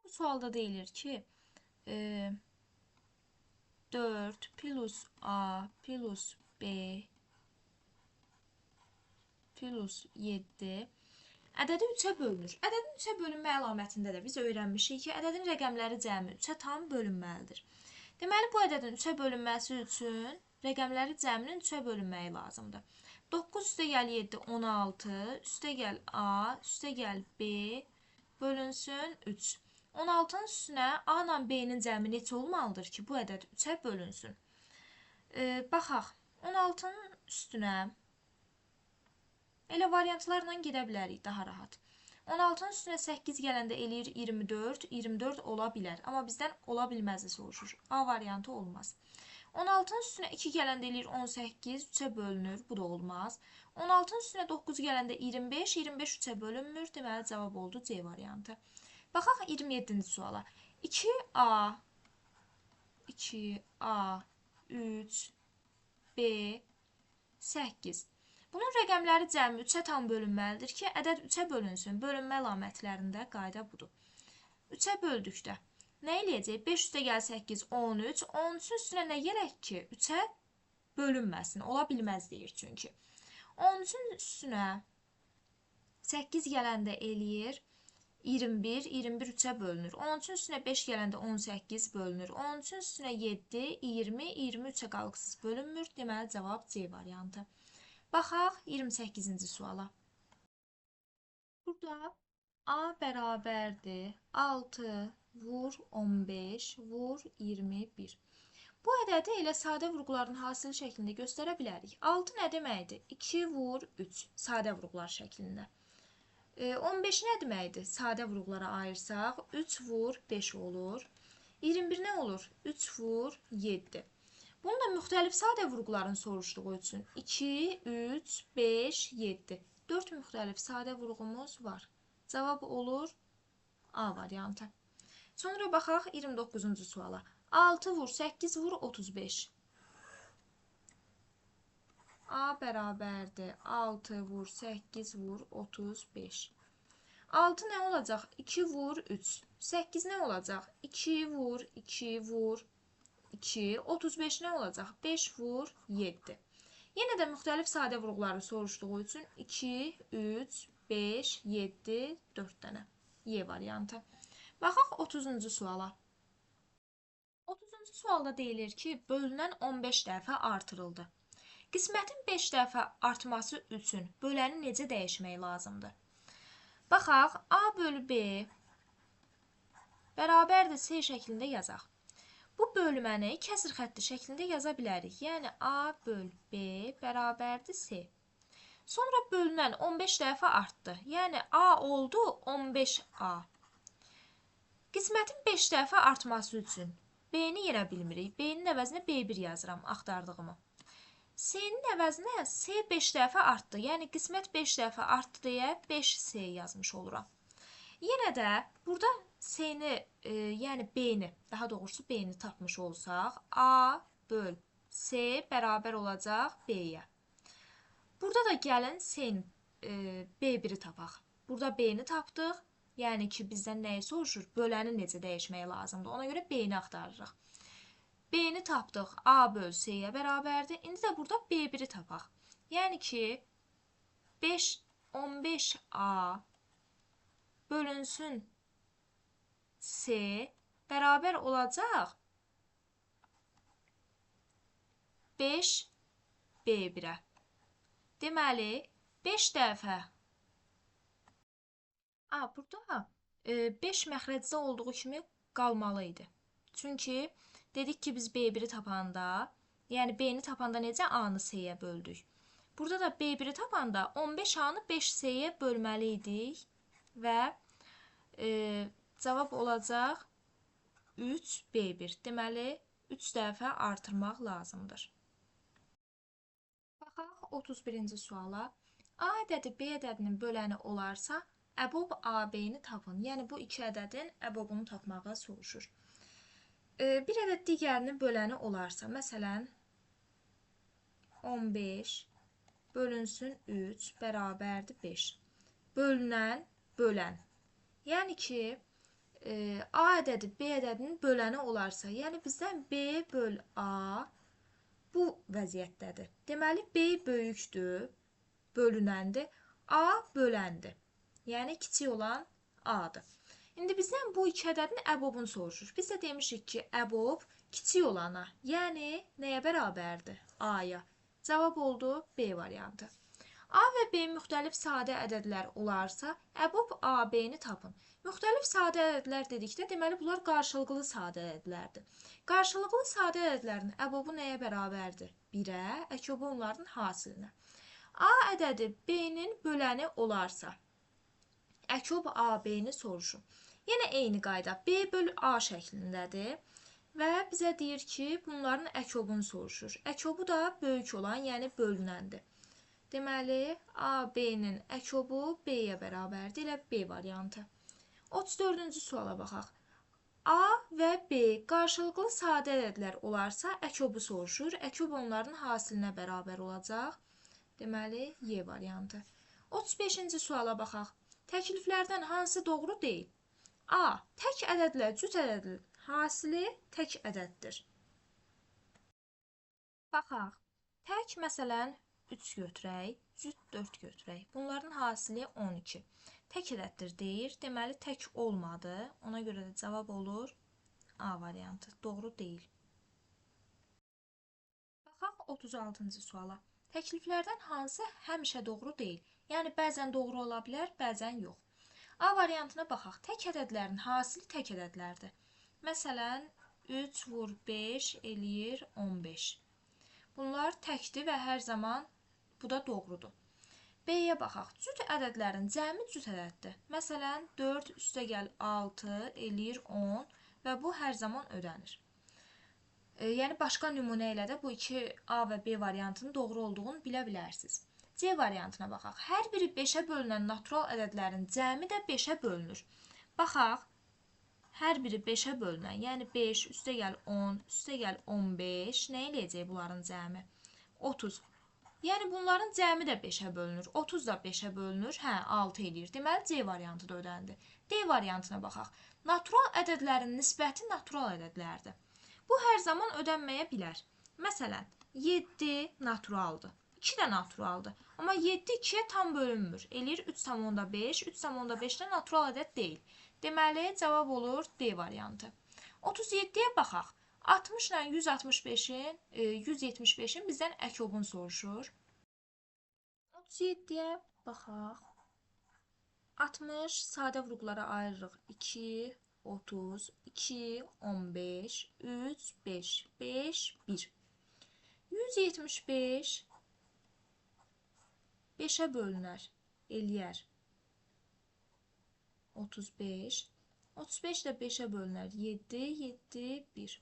Bu sualda deyilir ki 4 plus A plus B plus 7 ədədi 3-ə bölünür. Ədədin 3-ə bölünmə əlamətində də biz öyrənmişik ki, ədədin rəqəmləri cəmi 3-ə tam bölünməlidir. Deməli, bu ədədin 3-ə bölünməsi üçün rəqəmləri cəminin 3-ə bölünməyi lazımdır. 9 üstə gəl 7, 16, üstə gəl A, üstə gəl B, bölünsün 3. 16-nın üstünə A ilə B-nin cəmi neçə olmalıdır ki, bu ədəd 3-ə bölünsün? Baxaq, 16-nın üstünə elə variantlarla gedə bilərik daha rahat. 16-nın üstünə 8 gələndə eləyir 24, 24 ola bilər. Amma bizdən ola bilməzi soruşur. A variantı olmaz. 16-nın üstünə 2 gələndə eləyir 18, 3-ə bölünür, bu da olmaz. 16-nın üstünə 9 gələndə 25, 25 3-ə bölünmür, deməli cavab oldu C variantı. Baxaq 27-ci suala. 2A, 2A, 3, B, 8. Bunun rəqəmləri cəmi 3-ə tam bölünməlidir ki, ədəd 3-ə bölünsün. Bölünmə əlamətlərində qayda budur. 3-ə böldükdə nə eləyəcək? 5 üstə gəl 8, 13. 13-ün üstünə nə gələk ki, 3-ə bölünməsin. Ola bilməz deyir çünki. 13-ün üstünə 8 gələndə eləyir 21, 21 3-ə bölünür. 13-ün üstünə 5 gələndə 18 bölünür. 13-ün üstünə 7, 20, 23-ə qalıqsız bölünmür. Deməli, cavab C variantı. Baxaq 28-ci suala. Burada A bərabərdir 6 vur 15 vur 21. Bu ədədi elə sadə vurğuların hasili şəklində göstərə bilərik. 6 nə deməkdir? 2 vur 3 sadə vurğular şəklində. 15 nə deməkdir? Sadə vurğulara ayırsaq 3 vur 5 olur. 21 nə olur? 3 vur 7. Bunu da müxtəlif sadə vurğuların soruşduğu üçün 2, 3, 5, 7. 4 müxtəlif sadə vurğumuz var. Cavab olur A variantı. Sonra baxaq 29-cu suala. 6 vur 8 vur 35. A bərabərdir 6 vur 8 vur 35. 6 nə olacaq? 2 vur 3. 8 nə olacaq? 2 vur 2 vur 2. 35 nə olacaq? 5 vur 7. Yenə də müxtəlif sadə vurğuları soruşduğu üçün 2, 3, 5, 7, 4 dənə. Y variantı. Baxaq 30-cu suala. 30-cu sualda deyilir ki, bölünən 15 dəfə artırıldı. Qismətin 5 dəfə artması üçün böləni necə dəyişmək lazımdır? Baxaq, A bölü B bərabərdir C şəklində yazaq. Bu bölməni kəsr xətti şəklində yaza bilərik. Yəni A bölü B bərabərdir C. Sonra bölünən 15 dəfə artdı. Yəni A oldu 15A. Qismətin 5 dəfə artması üçün B-ni yenə bilmirik. B-nin əvəzinə B1 yazıram axtardığımı. C-nin əvəzinə C 5 dəfə artdı. Yəni qismət 5 dəfə artdı deyə 5C yazmış oluram. Yenə də burada C-ni, yəni B-ni, daha doğrusu B-ni tapmış olsaq, A böl C bərabər olacaq B-yə. Burada da gəlin C-nin B1-i tapaq. Burada B-ni tapdıq. Yəni ki, bizdən nəyi soruşur? Böləni necə dəyişmək lazımdır? Ona görə B-ni axtarırıq. B-ni tapdıq. A böl C-yə bərabərdir. İndi də burada B1-i tapaq. Yəni ki, 15A bölünsün C bərabər olacaq 5B1-ə. Deməli, 5 dəfə. Burada 5 məxrəcdə olduğu kimi qalmalı idi. Çünki dedik ki, biz B1-i tapanda, yəni B-ni tapanda necə A-nı C-yə böldük? Burada da B1-i tapanda 15A-nı 5C-yə bölməli idik və cavab olacaq 3B1. Deməli, 3 dəfə artırmaq lazımdır. Baxaq 31-ci suala. A ədədi B ədədinin böləni olarsa, əbob AB-ni tapın. Yəni, bu iki ədədin əbobunu tapmağa soruşur. Bir ədəd digərinin böləni olarsa, məsələn, 15 bölünsün 3 bərabərdir 5. Bölünən, bölən. Yəni ki, A ədədi B ədədinin böləni olarsa, yəni bizdən B böl A bu vəziyyətdədir. Deməli, B böyükdür, bölünəndir, A böləndir. Yəni, kiçik olan A-dır. İndi bizdən bu iki ədədin əbobunu soruşur. Biz də demişik ki, əbob kiçik olana, yəni nəyə bərabərdir? A-ya. Cavab oldu B variantı. A və B müxtəlif sadə ədədlər olarsa, əbob AB-ni tapın. Müxtəlif sadə ədədlər dedikdə, deməli, bunlar qarşılıqlı sadə ədədlərdir. Qarşılıqlı sadə ədədlərin əbobu nəyə bərabərdir? 1-ə, əkobu onların hasilinə. A ədədi B-nin böləni olarsa, əkob AB-ni soruşun. Yenə eyni qayda B bölü A şəklindədir və bizə deyir ki, bunların əkobunu soruşur. Əkobu da böyük olan, yəni bölünəndir. Deməli, AB-nin əkobu B-yə bərabərdir, elə B variantı. 34-cü suala baxaq. A və B qarşılıqlı sadə ədədlər olarsa, əkobu soruşur. Əkob onların hasilinə bərabər olacaq. Deməli, Y variantı. 35-ci suala baxaq. Təkliflərdən hansı doğru deyil? A. Tək ədədlə cüt ədədin hasili tək ədəddir. Baxaq. Tək, məsələn, 3 götürək, cüt 4 götürək. Bunların hasili 12. Tək ədəddir deyir. Deməli, tək olmadı. Ona görə də cavab olur A variantı. Doğru deyil. Baxaq 36-cı suala. Təkliflərdən hansı həmişə doğru deyil? Yəni, bəzən doğru ola bilər, bəzən yox. A variantına baxaq. Tək ədədlərin hasili tək ədədlərdir. Məsələn, 3 vur 5 eləyir 15. Bunlar təkdir və hər zaman bu da doğrudur. B-yə baxaq. Cüt ədədlərin cəmi cüt ədəddir. Məsələn, 4 üstəgəl 6 eləyir 10 və bu hər zaman ödənir. Yəni, başqa nümunə ilə də bu iki A və B variantının doğru olduğunu bilə bilərsiniz. C variantına baxaq. Hər biri 5-ə bölünən natural ədədlərin cəmi də 5-ə bölünür. Baxaq, hər biri 5-ə bölünən, yəni 5 üstəgəl 10 üstəgəl 15 nə eləyəcək bunların cəmi? 30. Yəni bunların cəmi də 5-ə bölünür. 30 da 5-ə bölünür. 6 eləyir. Deməli, C variantı da ödəndi. D variantına baxaq. Natural ədədlərin nisbəti natural ədədlərdir. Bu hər zaman ödənməyə bilər. Məsələn, 7 naturaldır. 2 də naturaldır. Amma 7 2-yə tam bölünmür. Eləyir 3,5. 3,5 natural ədəd deyil. Deməli, cavab olur D variantı. 37-yə baxaq. 60 ilə 175-in bizdən əkobun soruşur. 37-yə baxaq. 60 sadə vurğulara ayırırıq. 2, 30, 2, 15, 3, 5, 5, 1. 175 5'ə bölünər, eləyər 35. 35 də 5'ə bölünər, 7, 7, 1.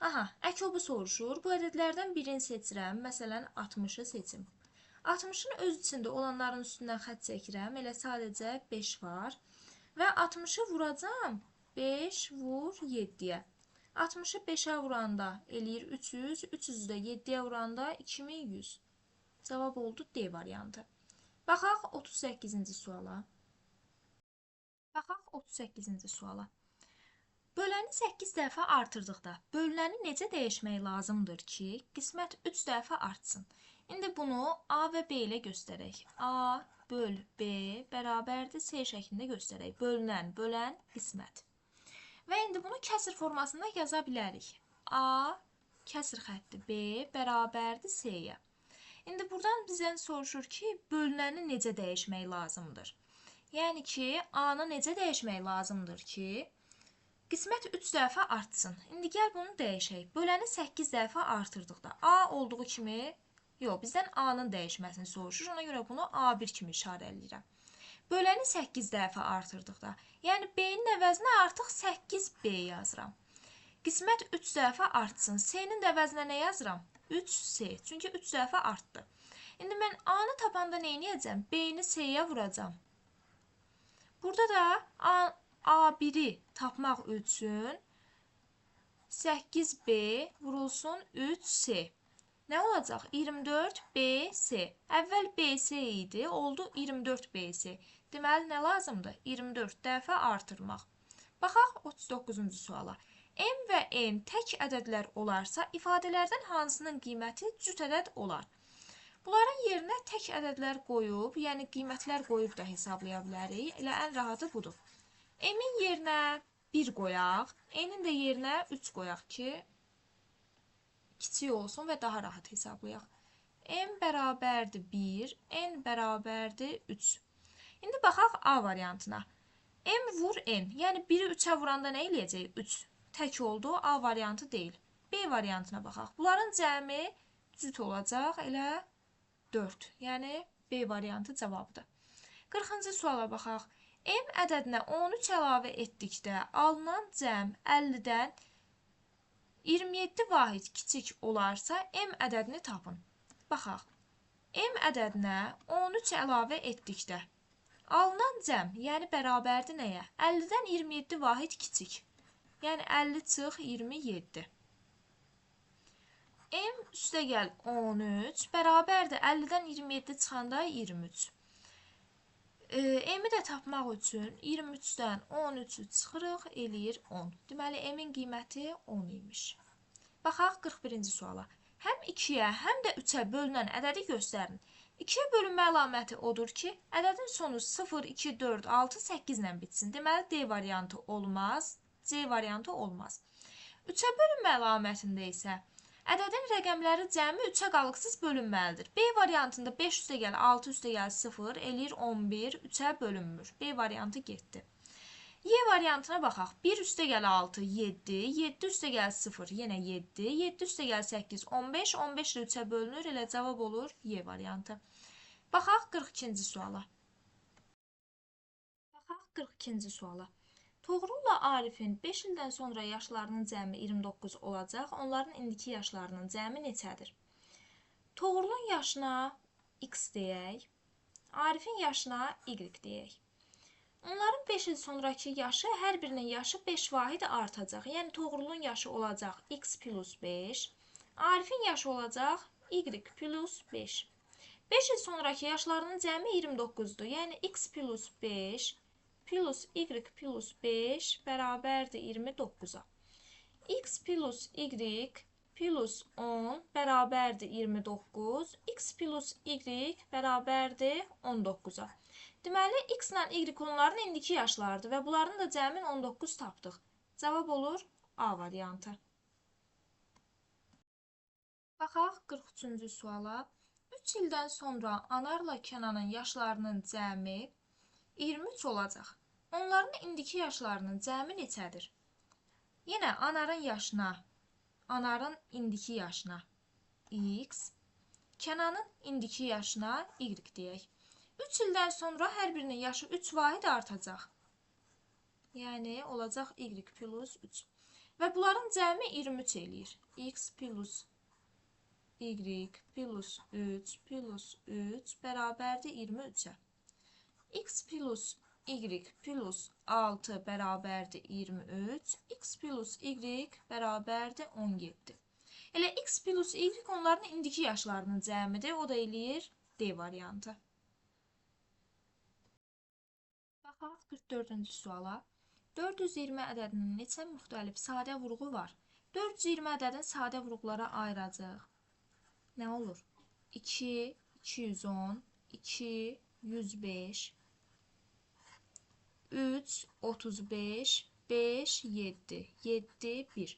Aha, əkobu soruşur. Bu ədədlərdən birini seçirəm. Məsələn, 60'ı seçim. 60'ın öz içində olanların üstündən xətt çəkirəm. Elə sadəcə 5 var. Və 60'ı vuracam. 5 vur 7'yə. 60'ı 5'ə vuranda eləyir 300. 300'ü də 7'yə vuranda 2100. Cavab oldu D variantı. Baxaq 38-ci suala. Baxaq 38-ci suala. Böləni 8 dəfə artırdıqda bölünəni necə dəyişmək lazımdır ki, qismət 3 dəfə artsın? İndi bunu A və B ilə göstərək. A böl B bərabərdir C şəklində göstərək. Bölünən, bölən, qismət. Və indi bunu kəsr formasında yaza bilərik. A kəsr xətti B bərabərdir C-yə. İndi buradan bizdən soruşur ki, bölünəni necə dəyişmək lazımdır? Yəni ki, A-nı necə dəyişmək lazımdır ki, qismət 3 dəfə artsın. İndi gəl bunu dəyişək. Böləni 8 dəfə artırdıqda A olduğu kimi, yox, bizdən A-nın dəyişməsini soruşur. Ona görə bunu A1 kimi işarələyirəm. Böləni 8 dəfə artırdıqda, yəni B-nin əvəzinə artıq 8B yazıram. Qismət 3 dəfə artsın. C-nin də əvəzinə nə yazıram? 3C. Çünki 3 dəfə artdı. İndi mən A-nı tapanda nə edəcəm? B-ni C-yə vuracam. Burada da A1'i tapmaq üçün 8B vurulsun 3C. Nə olacaq? 24BC. Əvvəl BC idi, oldu 24BC. Deməli, nə lazımdır? 24 dəfə artırmaq. Baxaq 39-cu suala. M və N tək ədədlər olarsa, ifadələrdən hansının qiyməti cüt ədəd olar? Bunların yerinə tək ədədlər qoyub, yəni qiymətlər qoyub da hesablaya bilərik. Elə ən rahatı budur. M-in yerinə 1 qoyaq, N-in də yerinə 3 qoyaq ki, kiçik olsun və daha rahat hesablayaq. M bərabərdir 1, N bərabərdir 3. İndi baxaq A variantına. M vur N, yəni 1'i 3'ə vuranda nə eləyəcək? 3. Tək oldu, A variantı deyil. B variantına baxaq. Bunların cəmi cüt olacaq, elə 4. Yəni B variantı cavabdır. 40-cı suala baxaq. M ədədinə 13 əlavə etdikdə alınan cəm 50-dən 27 vahid kiçik olarsa M ədədini tapın. Baxaq. M ədədinə 13 əlavə etdikdə alınan cəm, yəni bərabərdir nəyə? 50-dən 27 vahid kiçik. Yəni 50 çıx 27. M üstəgəl 13 bərabərdir 50-dən 27 çıxanda 23. M-i də tapmaq üçün 23-dən 13-ü çıxırıq, eləyir 10. Deməli, M-in qiyməti 10 imiş. Baxaq 41-ci suala. Həm 2-yə, həm də 3-ə bölünən ədədi göstərin. 2-yə bölünmə əlaməti odur ki, ədədin sonu 0, 2, 4, 6, 8 ilə bitsin. Deməli, D variantı olmaz. C variantı olmaz. 3-ə bölünmə əlamətində isə ədədin rəqəmləri cəmi 3-ə qalıqsız bölünməlidir. B variantında 5 üstəgəl 6 üstəgəl 0 eləyir 11, 3-ə bölünmür. B variantı getdi. Y variantına baxaq. 1 üstəgəl 6, 7, 7 üstəgəl 0, yenə 7, 7 üstəgəl 8, 15, 15 ilə 3-ə bölünür, elə cavab olur Y variantı. Baxaq 42-ci suala. Baxaq 42-ci suala. Toğrul'la Arifin 5 ildən sonra yaşlarının cəmi 29 olacaq. Onların indiki yaşlarının cəmi neçədir? Toğrul'un yaşına X deyək. Arifin yaşına Y deyək. Onların 5 il sonraki yaşı, hər birinin yaşı 5 vahid artacaq. Yəni Toğrul'un yaşı olacaq X plus 5. Arifin yaşı olacaq Y plus 5. 5 il sonraki yaşlarının cəmi 29'dur. Yəni X plus 5 plus Y plus 5 bərabərdir 29'a. X plus Y plus 10 bərabərdir 29. X plus Y bərabərdir 19-a. Deməli, X ilə Y onların indiki yaşlarıdır və bunların da cəmin 19 tapdıq. Cavab olur A variantı. Baxaq 43-cü suala. 3 ildən sonra Anarla Kənanın yaşlarının cəmi 23 olacaq. Onların indiki yaşlarının cəmi neçədir? Yenə Anarın indiki yaşına X, Kənanın indiki yaşına Y deyək. 3 ildən sonra hər birinin yaşı 3 vahid artacaq. Yəni, olacaq Y plus 3. Və bunların cəmi 23 eləyir. X plus Y plus 3 plus 3 bərabərdir 23-ə. X plus Y plus 6 bərabərdir 23. X plus Y bərabərdir 17. Elə X plus Y onların indiki yaşlarının cəmidir. O da eləyir D variantı. Baxaq 44-cü suala. 420 ədədinin neçə müxtəlif sadə vurğu var? 420 ədədin sadə vurğulara ayıracaq. Nə olur? 2, 210, 2, 105, 3, 35, 5, 7, 7, 1.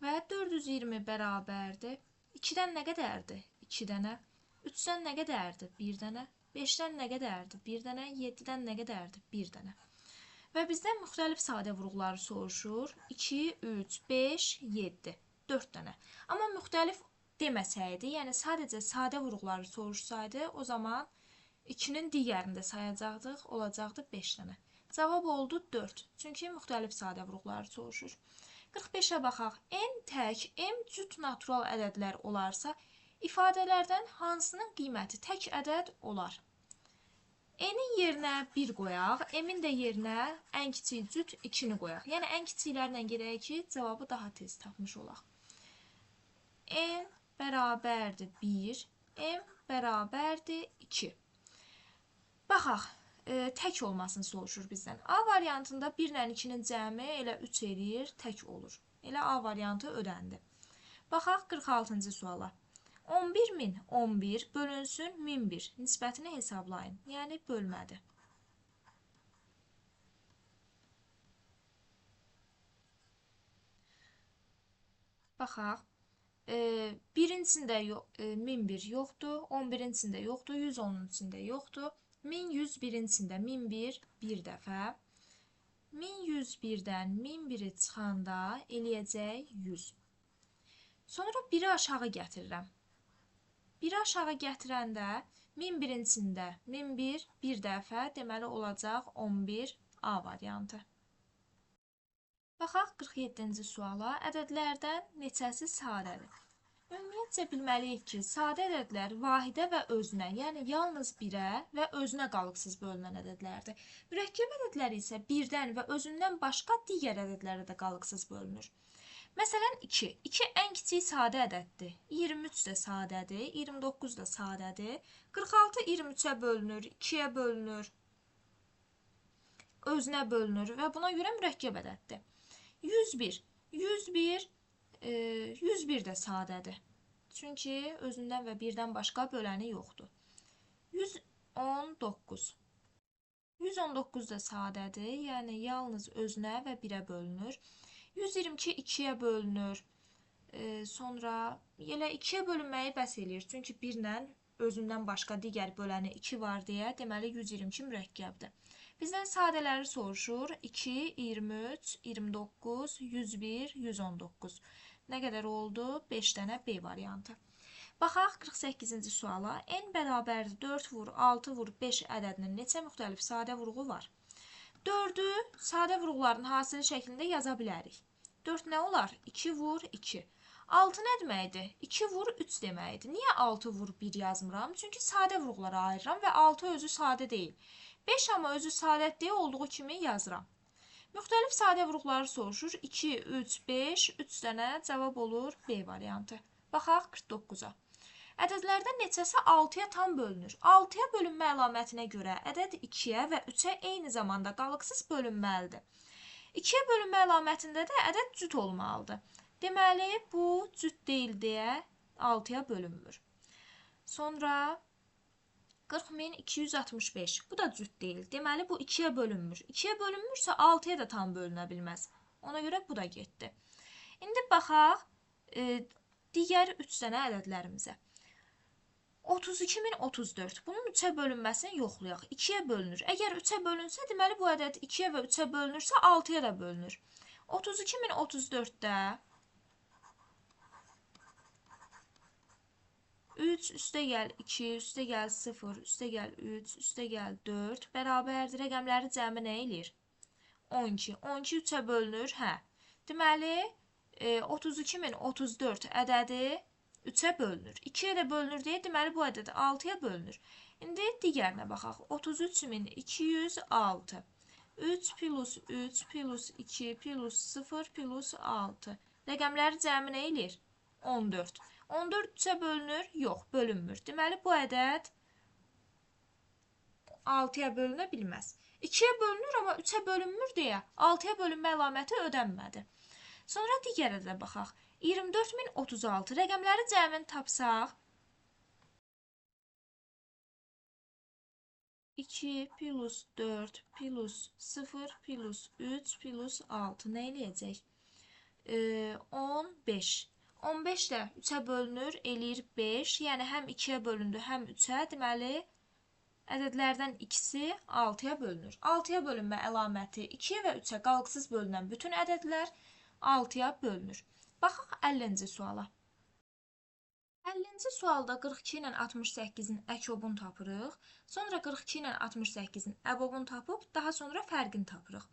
Və 420 bərabərdir. 2-dən nə qədərdir? 2 dənə. 3-dən nə qədərdir? 1 dənə. 5-dən nə qədərdir? 1 dənə. 7-dən nə qədərdir? 1 dənə. Və bizdən müxtəlif sadə vurğuları soruşur. 2, 3, 5, 7. 4 dənə. Amma müxtəlif deməsəydi, yəni sadəcə sadə vurğuları soruşsaydı, o zaman 2-nin digərində sayacaqdıq, olacaqdı 5 dənə. Cavab oldu 4. Çünki müxtəlif sadə vurğuları soruşur. 45-ə baxaq. N tək, M cüt natural ədədlər olarsa, ifadələrdən hansının qiyməti tək ədəd olar? N-in yerinə 1 qoyaq, M-in də yerinə ən kiçik cüt 2-ni qoyaq. Yəni, ən kiçiklərlə gedək ki, cavabı daha tez tapmış olaq. N bərabərdir 1, M bərabərdir 2. Baxaq. Tək olmasını soruşur bizdən. A variantında 1 ilə 2-nin cəmi elə 3 eləyir, tək olur. Elə A variantı ödəndi. Baxaq 46-cı suala. 11.011 bölünsün 1001 nisbətini hesablayın. Yəni, bölmədir. Baxaq. Birincisində 1001 yoxdur, 11-incində yoxdur, 110-cunda yoxdur. 1101-cində 1001 bir dəfə, 1101-dən 1001-i çıxanda eləyəcək 100. Sonra 1-i aşağı gətirirəm. 1-i aşağı gətirəndə 1001-cində 1001 bir dəfə, deməli olacaq 11 A variantı. Baxaq 47-ci suala. Ədədlərdən neçəsi sadədir? Ümumiyyətcə bilməliyik ki, sadə ədədlər vahidə və özünə, yəni yalnız 1-ə və özünə qalıqsız bölünən ədədlərdir. Mürəkkəb ədədlər isə 1-dən və özündən başqa digər ədədlərə də qalıqsız bölünür. Məsələn, 2. 2 ən kiçik sadə ədəddir. 23 də sadədir, 29 da sadədir. 46 23-ə bölünür, 2-yə bölünür, özünə bölünür və buna görə mürəkkəb ədəddir. 101. 101 də sadədir. Çünki özündən və 1-dən başqa böləni yoxdur. 119. 119 da sadədir, yəni yalnız özünə və 1-ə bölünür. 122 2-yə bölünür. Sonra elə 2-yə bölünməyi bəs eləyir. Çünki 1-lə özündən başqa digər böləni 2 var deyə, deməli 122 mürəkkəbdir. Bizdən sadələri soruşur. 2, 23, 29, 101, 119. Nə qədər oldu? 5 dənə B variantı. Baxaq 48-ci suala. N bərabərdir 4 vur 6 vur 5 ədədinin neçə müxtəlif sadə vurğu var? 4-ü sadə vurğuların hasili şəklində yaza bilərik. 4 nə olar? 2 vur 2. 6 nə deməkdir? 2 vur 3 deməkdir. Niyə 6 vur 1 yazmıram? Çünki sadə vurğulara ayırıram və 6 özü sadə deyil. 5 amma özü sadətliyi olduğu kimi yazıram. Müxtəlif sadə vurğuları soruşur. 2, 3, 5, 3 dənə cavab olur B variantı. Baxaq 49-a. Ədədlərdən neçəsi 6-ya tam bölünür? 6-ya bölünmə əlamətinə görə ədəd 2-yə və 3-ə eyni zamanda qalıqsız bölünməlidir. 2-yə bölünmə əlamətində də ədəd cüt olmalıdır. Deməli, bu cüt deyil deyə 6-ya bölünmür. Sonra 40.265. Bu da cüt deyil. Deməli, bu 2-yə bölünmür. 2-yə bölünmürsə 6-ya da tam bölünə bilməz. Ona görə bu da getdi. İndi baxaq digər 3 dənə ədədlərimizə. 32.034. Bunun 3-ə bölünməsini yoxlayaq. 2-yə bölünür. Əgər 3-ə bölünsə, deməli bu ədəd 2-yə və 3-ə bölünürsə 6-ya da bölünür. 32.034-də 3 üstəgəl 2, üstəgəl 0, üstəgəl 3, üstəgəl 4 bərabərdir. Rəqəmləri cəmi nə eləyir? 12. 12 3-ə bölünür. Hə. Deməli, 32.034 ədədi 3-ə bölünür. 2-yə də bölünür deyə, deməli bu ədəd 6-ya bölünür. İndi digərinə baxaq. 33.206. 3 plus 3 plus 2 plus 0 plus 6. Rəqəmləri cəmi nə eləyir? 14. 14 3-ə bölünür? Yox, bölünmür. Deməli bu ədəd 6-ya bölünə bilməz. 2-yə bölünür, amma 3-ə bölünmür deyə 6-ya bölünmə əlaməti ödənmədi. Sonra digər ədədə baxaq. 24.036. Rəqəmləri cəmini tapsaq, 2 plus 4 plus 0 plus 3 plus 6 nə eləyəcək? 15. 15 də 3-ə bölünür, eləyir 5. Yəni, həm 2-yə bölündü, həm 3-ə. Deməli, ədədlərdən ikisi 6-ya bölünür. 6-ya bölünmə əlaməti 2-yə və 3-ə qalqısız bölünən bütün ədədlər 6-ya bölünür. Baxaq 50-ci suala. 50-ci sualda 42 ilə 68-in əkobunu tapırıq. Sonra 42 ilə 68-in əbobunu tapıb, daha sonra fərqini tapırıq.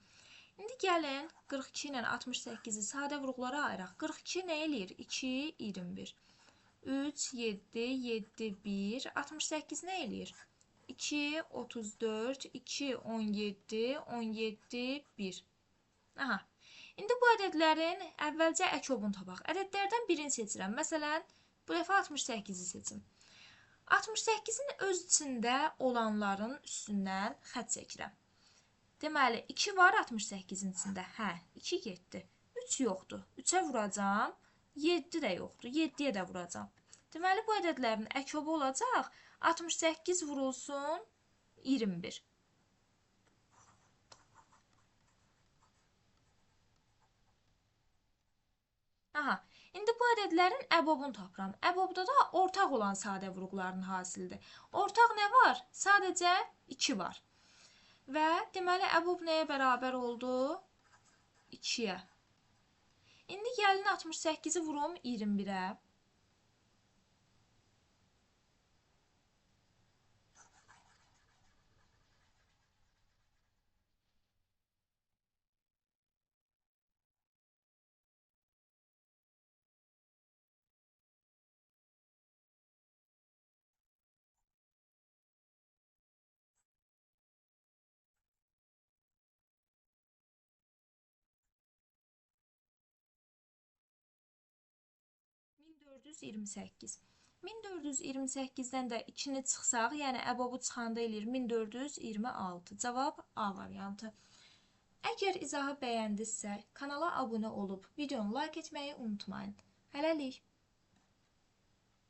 İndi gəlin 42 ilə 68-i sadə vurğulara ayıraq. 42 nə eləyir? 2, 21. 3, 7, 7, 1. 68 nə eləyir? 2, 34, 2, 17, 17, 1. Aha. İndi bu ədədlərin əvvəlcə əkobunu tapaq. Ədədlərdən birini seçirəm. Məsələn, bu dəfə 68-i seçim. 68-in öz içində olanların üstündən xətt çəkirəm. Deməli, 2 var 68-in içində. Hə, 2 getdi. 3 yoxdur. 3-ə vuracam. 7 də yoxdur. 7-yə də vuracam. Deməli, bu ədədlərin əkobu olacaq. 68 vurulsun 21. Aha, indi bu ədədlərin əbobunu tapıram. Əbobda da ortaq olan sadə vurğuların hasilidir. Ortaq nə var? Sadəcə 2 var. Və deməli, əbob nəyə bərabər oldu? 2-yə. İndi gəlin 68-i vurum 21-ə. $1428. 1428-dən də 2-ni çıxsaq, yəni əbobu çıxanda eləyir 1426. Cavab A variantı. Əgər izahı bəyəndinizsə, kanala abunə olub, videonu like etməyi unutmayın. Hələlik.